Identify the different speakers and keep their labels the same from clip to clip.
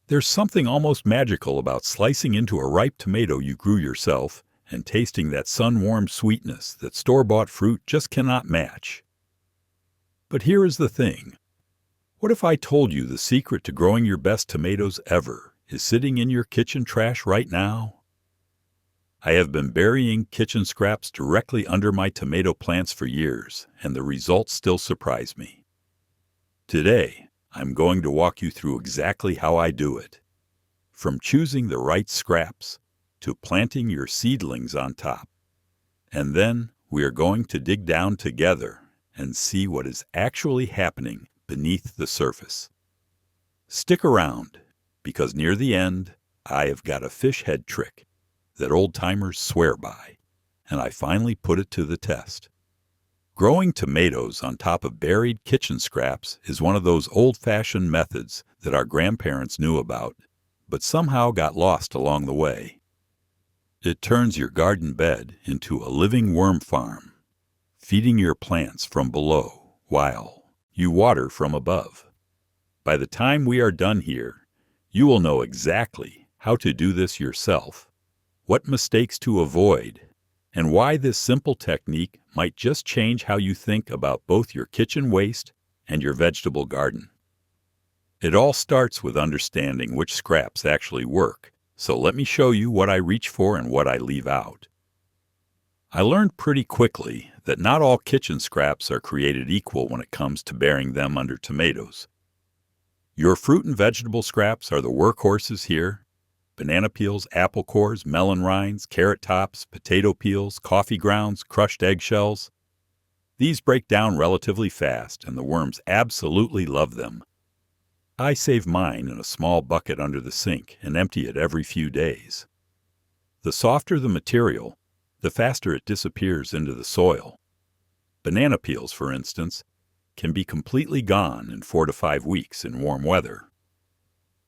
Speaker 1: There's something almost magical about slicing into a ripe tomato you grew yourself and tasting that sun-warmed sweetness that store-bought fruit just cannot match. But here is the thing. What if I told you the secret to growing your best tomatoes ever is sitting in your kitchen trash right now? I have been burying kitchen scraps directly under my tomato plants for years, and the results still surprise me. Today, I'm going to walk you through exactly how I do it. From choosing the right scraps to planting your seedlings on top. And then we are going to dig down together and see what is actually happening beneath the surface. Stick around, because near the end, I have got a fish head trick that old-timers swear by, and I finally put it to the test. Growing tomatoes on top of buried kitchen scraps is one of those old-fashioned methods that our grandparents knew about, but somehow got lost along the way. It turns your garden bed into a living worm farm, feeding your plants from below while you water from above. By the time we are done here, you will know exactly how to do this yourself, what mistakes to avoid, and why this simple technique might just change how you think about both your kitchen waste and your vegetable garden. It all starts with understanding which scraps actually work, so let me show you what I reach for and what I leave out. I learned pretty quickly that not all kitchen scraps are created equal when it comes to burying them under tomatoes. Your fruit and vegetable scraps are the workhorses here. Banana peels, apple cores, melon rinds, carrot tops, potato peels, coffee grounds, crushed eggshells. These break down relatively fast, and the worms absolutely love them. I save mine in a small bucket under the sink and empty it every few days. The softer the material, the faster it disappears into the soil. Banana peels, for instance, can be completely gone in 4 to 5 weeks in warm weather.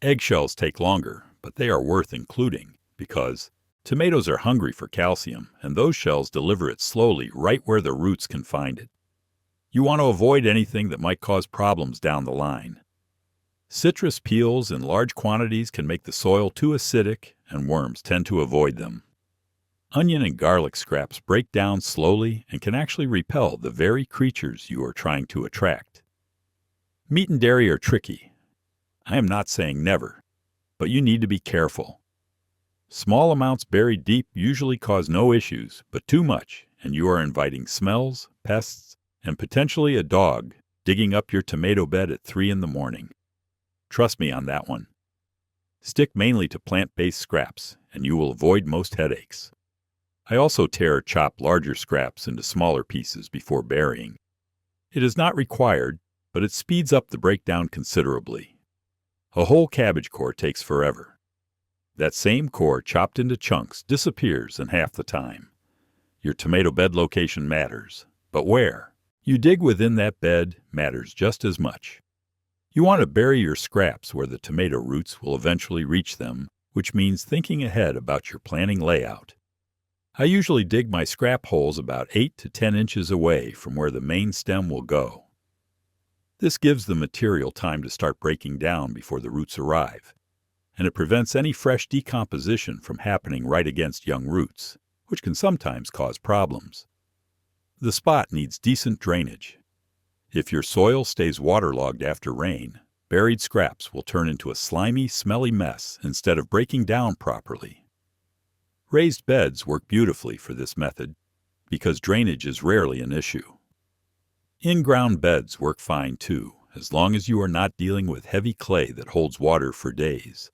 Speaker 1: Eggshells take longer, but they are worth including because tomatoes are hungry for calcium, and those shells deliver it slowly right where the roots can find it. You want to avoid anything that might cause problems down the line. Citrus peels in large quantities can make the soil too acidic, and worms tend to avoid them. Onion and garlic scraps break down slowly and can actually repel the very creatures you are trying to attract. Meat and dairy are tricky. I am not saying never, but you need to be careful. Small amounts buried deep usually cause no issues, but too much, and you are inviting smells, pests, and potentially a dog digging up your tomato bed at 3 in the morning. Trust me on that one. Stick mainly to plant-based scraps, and you will avoid most headaches. I also tear or chop larger scraps into smaller pieces before burying. It is not required, but it speeds up the breakdown considerably. A whole cabbage core takes forever. That same core chopped into chunks disappears in half the time. Your tomato bed location matters, but where you dig within that bed matters just as much. You want to bury your scraps where the tomato roots will eventually reach them, which means thinking ahead about your planting layout. I usually dig my scrap holes about 8 to 10 inches away from where the main stem will go. This gives the material time to start breaking down before the roots arrive, and it prevents any fresh decomposition from happening right against young roots, which can sometimes cause problems. The spot needs decent drainage. If your soil stays waterlogged after rain, buried scraps will turn into a slimy, smelly mess instead of breaking down properly. Raised beds work beautifully for this method because drainage is rarely an issue. In-ground beds work fine too, as long as you are not dealing with heavy clay that holds water for days.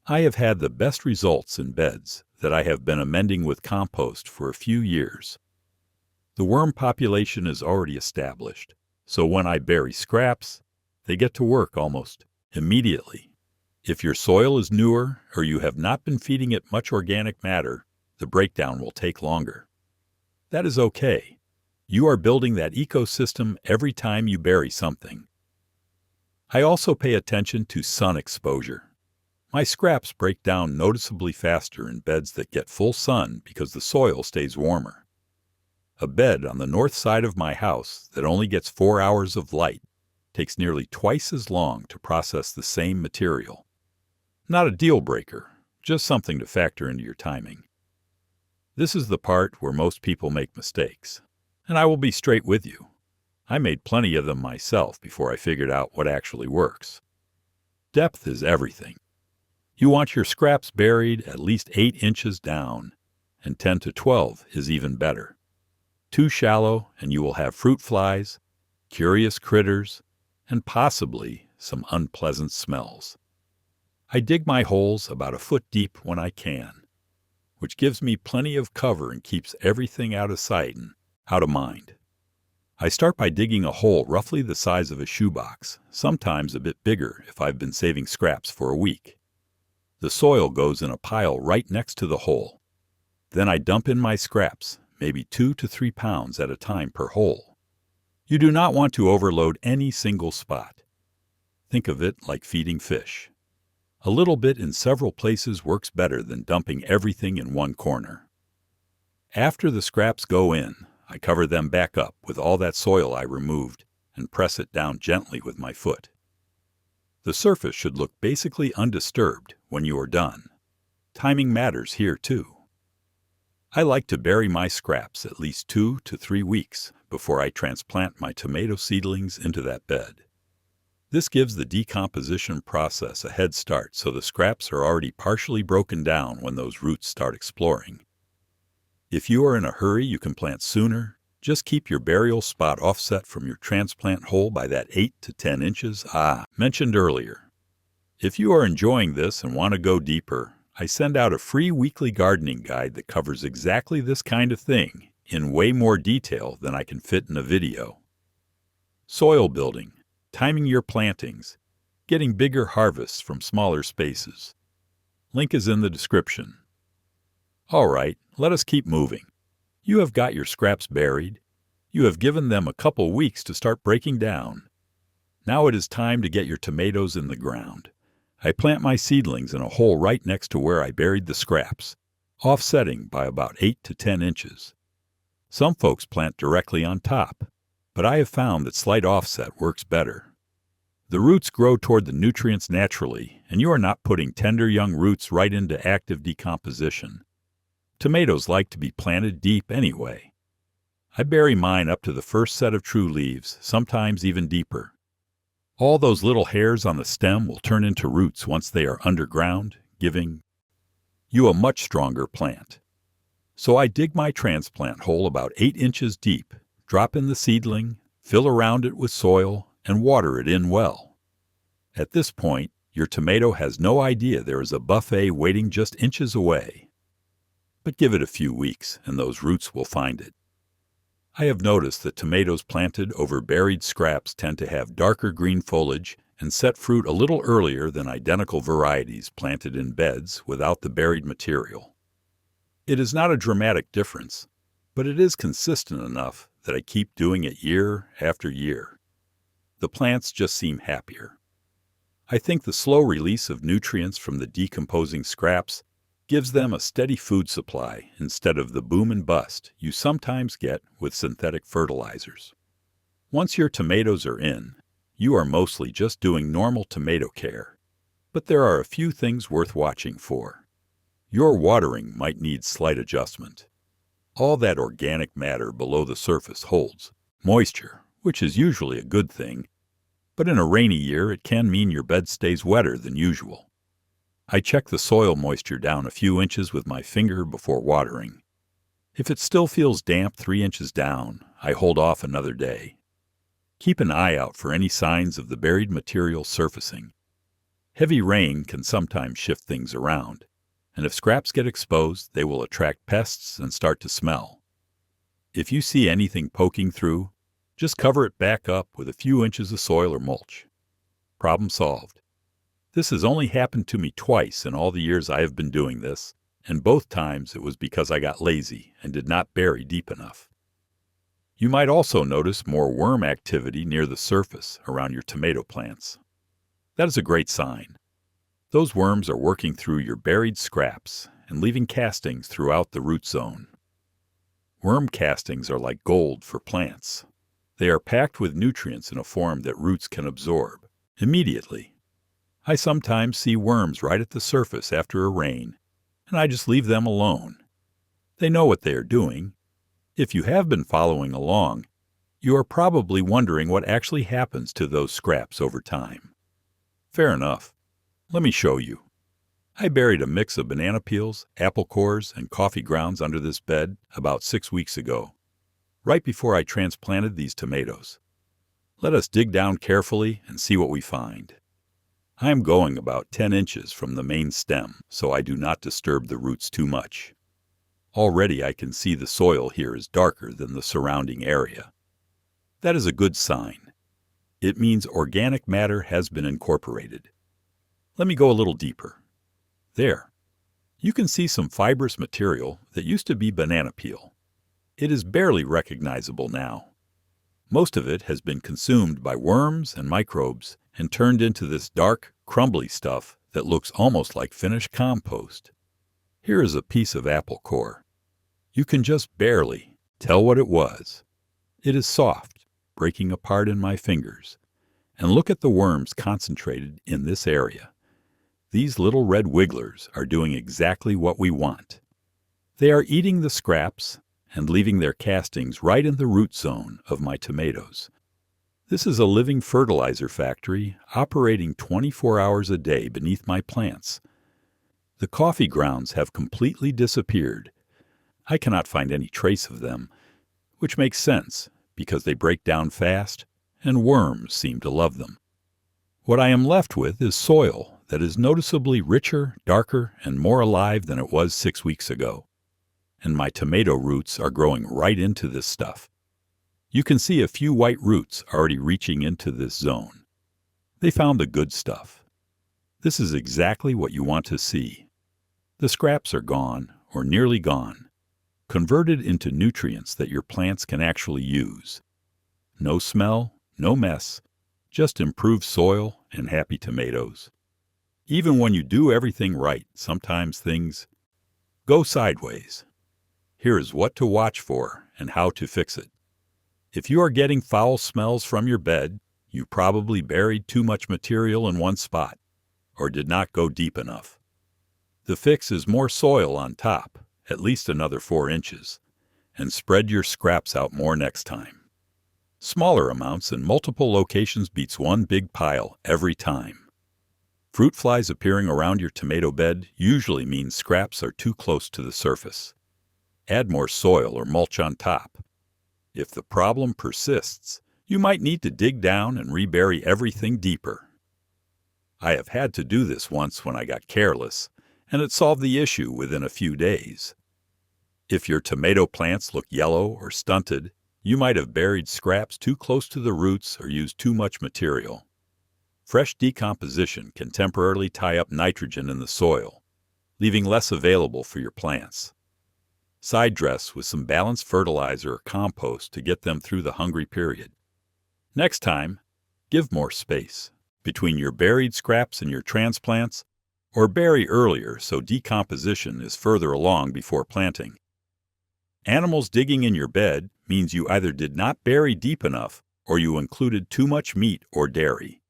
Speaker 1: I have had the best results in beds that I have been amending with compost for a few years. The worm population is already established, so when I bury scraps, they get to work almost immediately. If your soil is newer or you have not been feeding it much organic matter, the breakdown will take longer. That is okay. You are building that ecosystem every time you bury something. I also pay attention to sun exposure. My scraps break down noticeably faster in beds that get full sun because the soil stays warmer. A bed on the north side of my house that only gets 4 hours of light takes nearly twice as long to process the same material. Not a deal breaker, just something to factor into your timing. This is the part where most people make mistakes, and I will be straight with you. I made plenty of them myself before I figured out what actually works. Depth is everything. You want your scraps buried at least 8 inches down, and 10 to 12 is even better. Too shallow and you will have fruit flies, curious critters, and possibly some unpleasant smells. I dig my holes about a foot deep when I can, which gives me plenty of cover and keeps everything out of sight and out of mind. I start by digging a hole roughly the size of a shoebox, sometimes a bit bigger if I've been saving scraps for a week. The soil goes in a pile right next to the hole. Then I dump in my scraps, maybe 2 to 3 pounds at a time per hole. You do not want to overload any single spot. Think of it like feeding fish. A little bit in several places works better than dumping everything in one corner. After the scraps go in, I cover them back up with all that soil I removed and press it down gently with my foot. The surface should look basically undisturbed when you are done. Timing matters here too. I like to bury my scraps at least 2 to 3 weeks before I transplant my tomato seedlings into that bed. This gives the decomposition process a head start so the scraps are already partially broken down when those roots start exploring. If you are in a hurry, you can plant sooner. Just keep your burial spot offset from your transplant hole by that 8 to 10 inches mentioned earlier. If you are enjoying this and want to go deeper, I send out a free weekly gardening guide that covers exactly this kind of thing in way more detail than I can fit in a video. Soil building, timing your plantings, getting bigger harvests from smaller spaces. Link is in the description. All right, let us keep moving. You have got your scraps buried. You have given them a couple weeks to start breaking down. Now it is time to get your tomatoes in the ground. I plant my seedlings in a hole right next to where I buried the scraps, offsetting by about 8 to 10 inches. Some folks plant directly on top, but I have found that slight offset works better. The roots grow toward the nutrients naturally, and you are not putting tender young roots right into active decomposition. Tomatoes like to be planted deep anyway. I bury mine up to the first set of true leaves, sometimes even deeper. All those little hairs on the stem will turn into roots once they are underground, giving you a much stronger plant. So I dig my transplant hole about 8 inches deep, drop in the seedling, fill around it with soil, and water it in well. At this point, your tomato has no idea there is a buffet waiting just inches away. But give it a few weeks, and those roots will find it. I have noticed that tomatoes planted over buried scraps tend to have darker green foliage and set fruit a little earlier than identical varieties planted in beds without the buried material. It is not a dramatic difference, but it is consistent enough that I keep doing it year after year. The plants just seem happier. I think the slow release of nutrients from the decomposing scraps gives them a steady food supply instead of the boom and bust you sometimes get with synthetic fertilizers. Once your tomatoes are in, you are mostly just doing normal tomato care, but there are a few things worth watching for. Your watering might need slight adjustment. All that organic matter below the surface holds moisture, which is usually a good thing, but in a rainy year it can mean your bed stays wetter than usual. I check the soil moisture down a few inches with my finger before watering. If it still feels damp 3 inches down, I hold off another day. Keep an eye out for any signs of the buried material surfacing. Heavy rain can sometimes shift things around, and if scraps get exposed, they will attract pests and start to smell. If you see anything poking through, just cover it back up with a few inches of soil or mulch. Problem solved. This has only happened to me twice in all the years I have been doing this, and both times it was because I got lazy and did not bury deep enough. You might also notice more worm activity near the surface around your tomato plants. That is a great sign. Those worms are working through your buried scraps and leaving castings throughout the root zone. Worm castings are like gold for plants. They are packed with nutrients in a form that roots can absorb immediately. I sometimes see worms right at the surface after a rain, and I just leave them alone. They know what they are doing. If you have been following along, you are probably wondering what actually happens to those scraps over time. Fair enough. Let me show you. I buried a mix of banana peels, apple cores, and coffee grounds under this bed about 6 weeks ago, right before I transplanted these tomatoes. Let us dig down carefully and see what we find. I am going about 10 inches from the main stem, so I do not disturb the roots too much. Already I can see the soil here is darker than the surrounding area. That is a good sign. It means organic matter has been incorporated. Let me go a little deeper. There. You can see some fibrous material that used to be banana peel. It is barely recognizable now. Most of it has been consumed by worms and microbes and turned into this dark, crumbly stuff that looks almost like finished compost. Here is a piece of apple core. You can just barely tell what it was. It is soft, breaking apart in my fingers. And look at the worms concentrated in this area. These little red wigglers are doing exactly what we want. They are eating the scraps and leaving their castings right in the root zone of my tomatoes. This is a living fertilizer factory operating 24 hours a day beneath my plants. The coffee grounds have completely disappeared. I cannot find any trace of them, which makes sense because they break down fast and worms seem to love them. What I am left with is soil that is noticeably richer, darker, and more alive than it was 6 weeks ago. And my tomato roots are growing right into this stuff. You can see a few white roots already reaching into this zone. They found the good stuff. This is exactly what you want to see. The scraps are gone, or nearly gone, converted into nutrients that your plants can actually use. No smell, no mess, just improved soil and happy tomatoes. Even when you do everything right, sometimes things go sideways. Here is what to watch for and how to fix it. If you are getting foul smells from your bed, you probably buried too much material in one spot, or did not go deep enough. The fix is more soil on top, at least another 4 inches, and spread your scraps out more next time. Smaller amounts in multiple locations beats one big pile every time. Fruit flies appearing around your tomato bed usually means scraps are too close to the surface. Add more soil or mulch on top. If the problem persists, you might need to dig down and rebury everything deeper. I have had to do this once when I got careless, and it solved the issue within a few days. If your tomato plants look yellow or stunted, you might have buried scraps too close to the roots or used too much material. Fresh decomposition can temporarily tie up nitrogen in the soil, leaving less available for your plants. Side dress with some balanced fertilizer or compost to get them through the hungry period. Next time, give more space between your buried scraps and your transplants, or bury earlier so decomposition is further along before planting. Animals digging in your bed means you either did not bury deep enough or you included too much meat or dairy.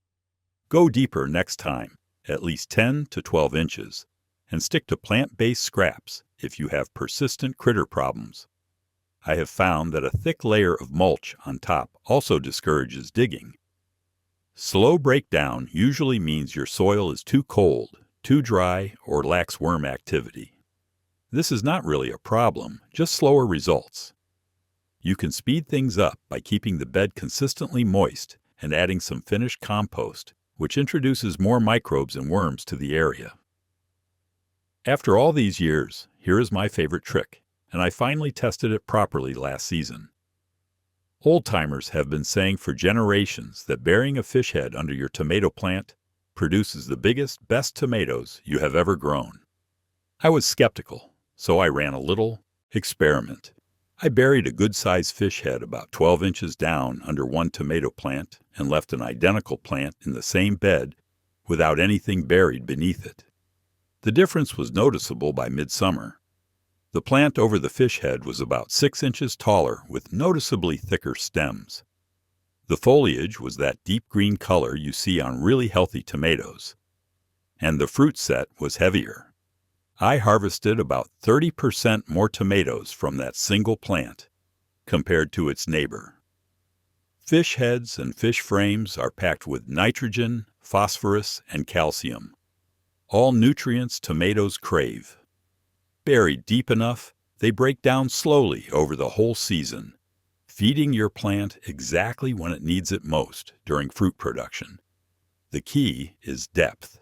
Speaker 1: Go deeper next time, at least 10 to 12 inches, and stick to plant-based scraps if you have persistent critter problems. I have found that a thick layer of mulch on top also discourages digging. Slow breakdown usually means your soil is too cold, too dry, or lacks worm activity. This is not really a problem, just slower results. You can speed things up by keeping the bed consistently moist and adding some finished compost, which introduces more microbes and worms to the area. After all these years, here is my favorite trick, and I finally tested it properly last season. Old-timers have been saying for generations that burying a fish head under your tomato plant produces the biggest, best tomatoes you have ever grown. I was skeptical, so I ran a little experiment. I buried a good-sized fish head about 12 inches down under one tomato plant and left an identical plant in the same bed without anything buried beneath it. The difference was noticeable by midsummer. The plant over the fish head was about 6 inches taller with noticeably thicker stems. The foliage was that deep green color you see on really healthy tomatoes. and the fruit set was heavier. I harvested about 30% more tomatoes from that single plant compared to its neighbor. Fish heads and fish frames are packed with nitrogen, phosphorus, and calcium, all nutrients tomatoes crave. Buried deep enough, they break down slowly over the whole season, feeding your plant exactly when it needs it most during fruit production. The key is depth.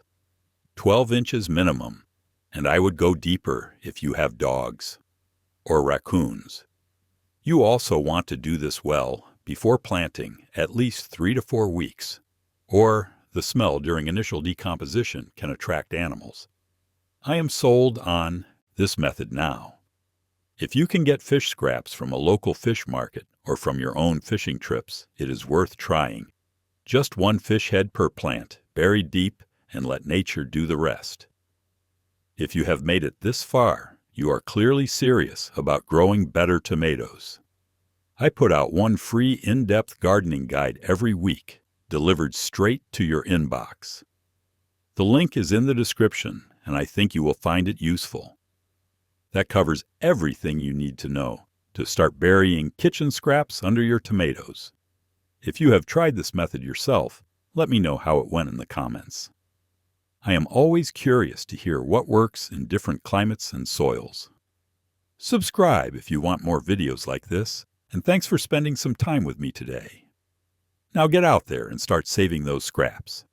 Speaker 1: 12 inches minimum, and I would go deeper if you have dogs or raccoons. You also want to do this well before planting, at least 3 to 4 weeks, or the smell during initial decomposition can attract animals. I am sold on this method now. If you can get fish scraps from a local fish market or from your own fishing trips, it is worth trying. Just one fish head per plant, buried deep, and let nature do the rest. If you have made it this far, you are clearly serious about growing better tomatoes. I put out one free in-depth gardening guide every week, delivered straight to your inbox. The link is in the description, and I think you will find it useful. That covers everything you need to know to start burying kitchen scraps under your tomatoes. If you have tried this method yourself, let me know how it went in the comments. I am always curious to hear what works in different climates and soils. Subscribe if you want more videos like this, and thanks for spending some time with me today. Now get out there and start saving those scraps.